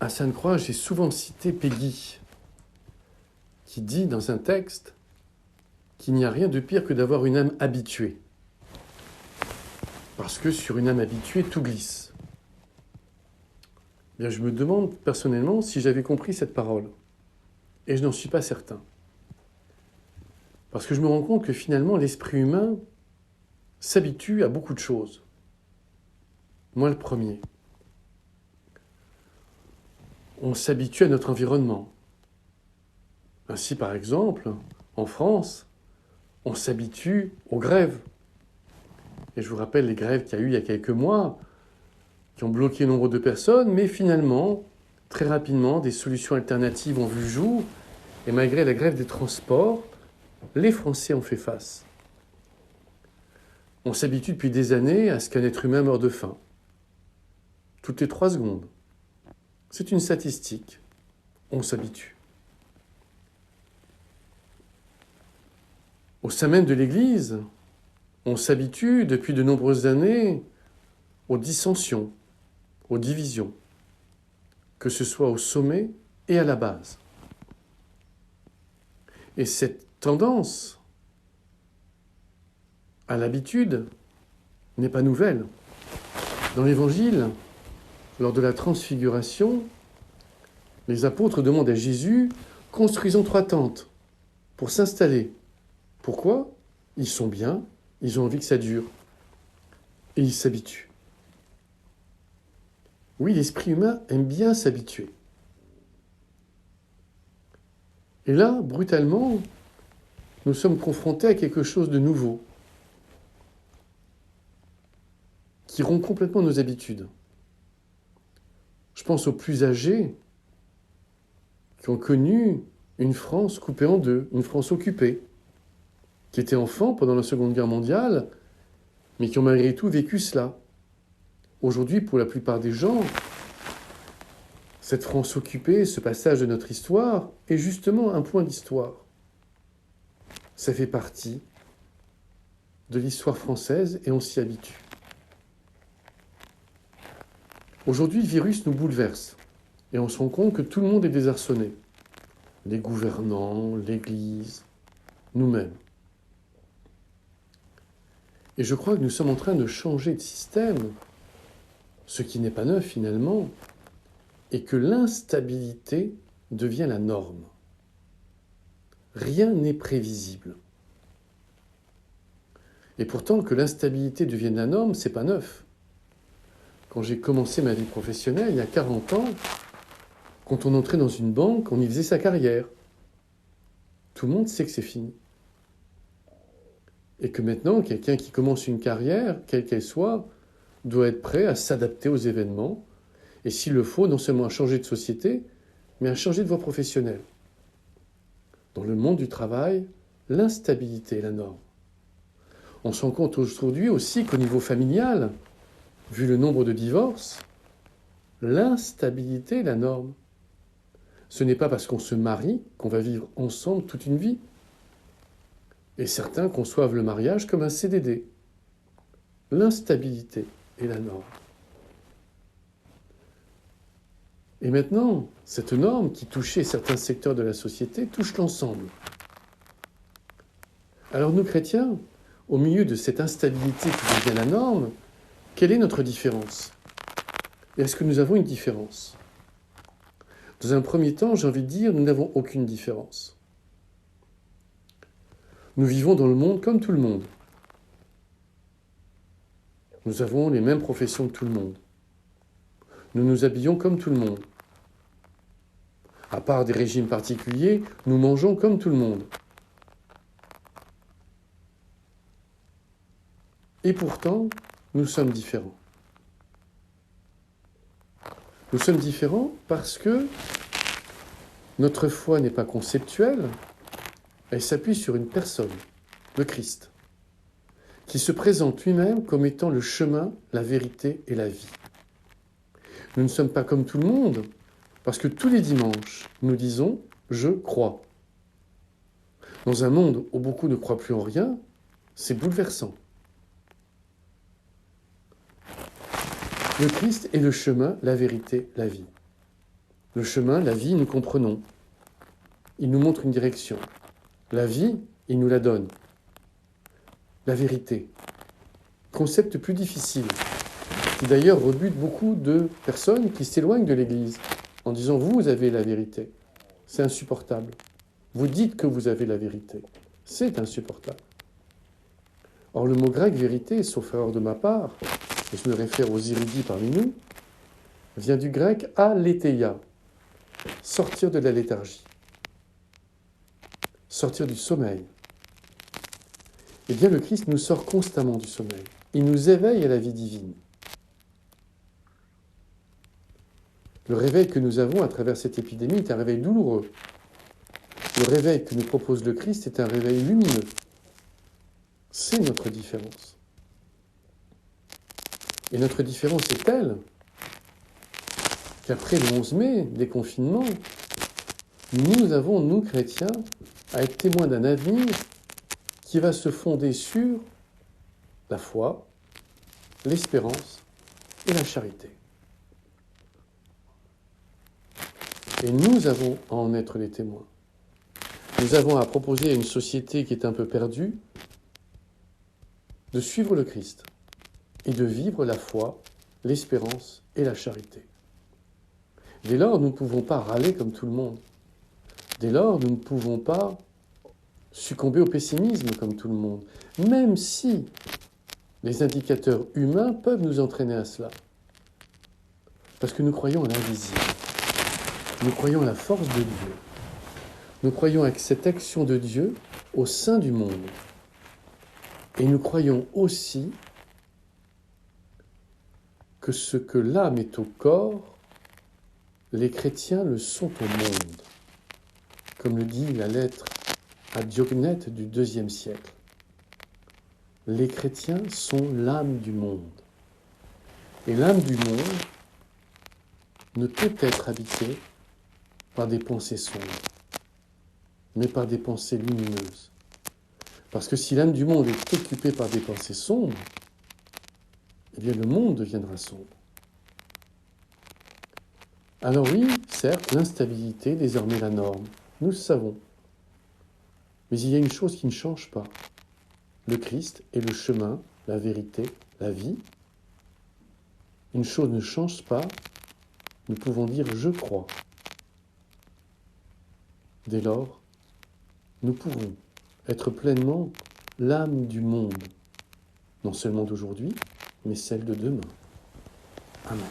À Sainte-Croix, j'ai souvent cité Péguy, qui dit dans un texte qu'il n'y a rien de pire que d'avoir une âme habituée. Parce que sur une âme habituée, tout glisse. Bien, je me demande personnellement si j'avais compris cette parole. Et je n'en suis pas certain. Parce que je me rends compte que finalement, l'esprit humain s'habitue à beaucoup de choses. Moi, le premier. On s'habitue à notre environnement. Ainsi, par exemple, en France, on s'habitue aux grèves. Et je vous rappelle les grèves qu'il y a eu il y a quelques mois, qui ont bloqué nombre de personnes, mais finalement, très rapidement, des solutions alternatives ont vu le jour, et malgré la grève des transports, les Français ont fait face. On s'habitue depuis des années à ce qu'un être humain meure de faim. Toutes les 3 secondes. C'est une statistique. On s'habitue. Au sein même de l'Église, on s'habitue depuis de nombreuses années aux dissensions, aux divisions, que ce soit au sommet et à la base. Et cette tendance à l'habitude n'est pas nouvelle. Dans l'Évangile, lors de la transfiguration, les apôtres demandent à Jésus « Construisons 3 tentes pour s'installer. » Pourquoi ? Ils sont bien, ils ont envie que ça dure. Et ils s'habituent. Oui, l'esprit humain aime bien s'habituer. Et là, brutalement, nous sommes confrontés à quelque chose de nouveau, qui rompt complètement nos habitudes. Je pense aux plus âgés qui ont connu une France coupée en deux, une France occupée, qui étaient enfants pendant la Seconde Guerre mondiale, mais qui ont malgré tout vécu cela. Aujourd'hui, pour la plupart des gens, cette France occupée, ce passage de notre histoire, est justement un point d'histoire. Ça fait partie de l'histoire française et on s'y habitue. Aujourd'hui, le virus nous bouleverse et on se rend compte que tout le monde est désarçonné. Les gouvernants, l'Église, nous-mêmes. Et je crois que nous sommes en train de changer de système, ce qui n'est pas neuf finalement, et que l'instabilité devient la norme. Rien n'est prévisible. Et pourtant, que l'instabilité devienne la norme, c'est pas neuf. Quand j'ai commencé ma vie professionnelle, il y a 40 ans, quand on entrait dans une banque, on y faisait sa carrière. Tout le monde sait que c'est fini. Et que maintenant, quelqu'un qui commence une carrière, quelle qu'elle soit, doit être prêt à s'adapter aux événements, et s'il le faut, non seulement à changer de société, mais à changer de voie professionnelle. Dans le monde du travail, l'instabilité est la norme. On se rend compte aujourd'hui aussi qu'au niveau familial, vu le nombre de divorces, l'instabilité est la norme. Ce n'est pas parce qu'on se marie qu'on va vivre ensemble toute une vie. Et certains conçoivent le mariage comme un CDD. L'instabilité est la norme. Et maintenant, cette norme qui touchait certains secteurs de la société touche l'ensemble. Alors nous, chrétiens, au milieu de cette instabilité qui devient la norme, quelle est notre différence ? Est-ce que nous avons une différence ? Dans un premier temps, j'ai envie de dire, nous n'avons aucune différence. Nous vivons dans le monde comme tout le monde. Nous avons les mêmes professions que tout le monde. Nous nous habillons comme tout le monde. À part des régimes particuliers, nous mangeons comme tout le monde. Et pourtant, nous sommes différents. Nous sommes différents parce que notre foi n'est pas conceptuelle, elle s'appuie sur une personne, le Christ, qui se présente lui-même comme étant le chemin, la vérité et la vie. Nous ne sommes pas comme tout le monde, parce que tous les dimanches, nous disons « je crois ». Dans un monde où beaucoup ne croient plus en rien, c'est bouleversant. Le Christ est le chemin, la vérité, la vie. Le chemin, la vie, nous comprenons. Il nous montre une direction. La vie, il nous la donne. La vérité. Concept plus difficile, qui d'ailleurs rebute beaucoup de personnes qui s'éloignent de l'Église en disant « vous avez la vérité ». C'est insupportable. Vous dites que vous avez la vérité. C'est insupportable. Or, le mot grec « vérité », sauf erreur de ma part, et je me réfère aux érudits parmi nous, vient du grec « aletheia », sortir de la léthargie, sortir du sommeil. Eh bien, le Christ nous sort constamment du sommeil. Il nous éveille à la vie divine. Le réveil que nous avons à travers cette épidémie est un réveil douloureux. Le réveil que nous propose le Christ est un réveil lumineux. C'est notre différence. Et notre différence est telle qu'après le 11 mai, des confinements, nous avons, nous chrétiens, à être témoins d'un avenir qui va se fonder sur la foi, l'espérance et la charité. Et nous avons à en être les témoins. Nous avons à proposer à une société qui est un peu perdue de suivre le Christ et de vivre la foi, l'espérance et la charité. Dès lors, nous ne pouvons pas râler comme tout le monde. Dès lors, nous ne pouvons pas succomber au pessimisme comme tout le monde, même si les indicateurs humains peuvent nous entraîner à cela. Parce que nous croyons à l'invisible. Nous croyons à la force de Dieu. Nous croyons à cette action de Dieu au sein du monde. Et nous croyons aussi que ce que l'âme est au corps, les chrétiens le sont au monde. Comme le dit la lettre à Diognète du IIe siècle. Les chrétiens sont l'âme du monde. Et l'âme du monde ne peut être habitée par des pensées sombres, mais par des pensées lumineuses. Parce que si l'âme du monde est occupée par des pensées sombres, eh bien le monde deviendra sombre. Alors oui, certes, l'instabilité est désormais la norme, nous le savons. Mais il y a une chose qui ne change pas. Le Christ est le chemin, la vérité, la vie. Une chose ne change pas, nous pouvons dire « je crois ». Dès lors, nous pouvons être pleinement l'âme du monde, non seulement d'aujourd'hui, mais celle de demain. Amen.